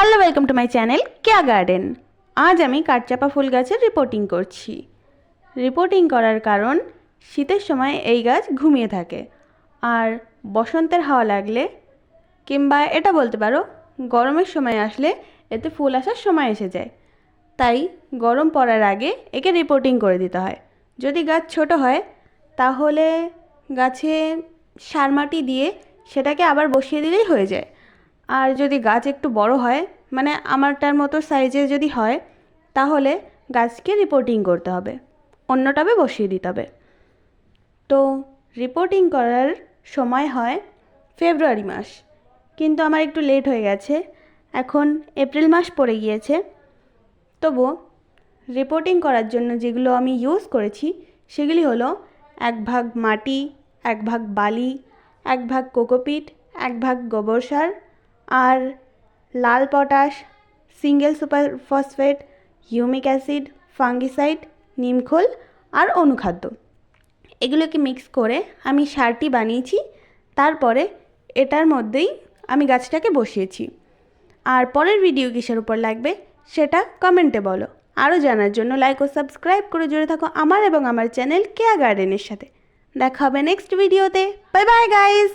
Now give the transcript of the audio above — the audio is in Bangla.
Hello welcome to my channel Keya garden. আজ আমি কাঠচাপা ফুল গাছের রিপোর্টিং করছি। রিপোর্টিং করার কারণ শীতের সময় এই গাছ ঘুমিয়ে থাকে, আর বসন্তের হাওয়া লাগলে কিংবা এটা বলতে পারো গরমের সময় আসলে এতে ফুল আসার সময় এসে যায়। তাই গরম পড়ার আগে একে রিপোর্টিং করে দিতে হয়। যদি গাছ ছোট হয় তাহলে গাছে সার মাটি দিয়ে সেটাকে আবার বসিয়ে দিলেই হয়ে যায়। আর যদি গাছ একটু বড় হয়, মানে আমারটার মতো সাইজের যদি হয়, তাহলে গাছকে রিপোর্টিং করতে হবে, অন্য টবে বসিয়ে দিতে হবে। তো রিপোর্টিং করার সময় হয় ফেব্রুয়ারি মাস, কিন্তু আমার একটু লেট হয়ে গেছে, এখন এপ্রিল মাস পড়ে গিয়েছে। তবুও রিপোর্টিং করার জন্য যেগুলো আমি ইউজ করেছি সেগুলি হলো 1 ভাগ মাটি, 1 ভাগ বালি, 1 ভাগ কোকোপিট, 1 ভাগ গোবর সার, আর লাল potash, single super phosphate, humic acid, fungicide, নিমখোল আর অনুখাদ্য। এগুলোকে মিক্স করে আমি সারটি বানিয়েছি। তারপরে এটার মধ্যেই আমি গাছটাকে বসিয়েছি। আর পরের ভিডিও কিসের উপর লাগবে সেটা কমেন্টে বলো। আরও জানার জন্য লাইক ও সাবস্ক্রাইব করে জুড়ে থাকো আমার এবং আমার চ্যানেল কেয়া গার্ডেনের সাথে। দেখা হবে নেক্সট ভিডিওতে। Bye bye guys.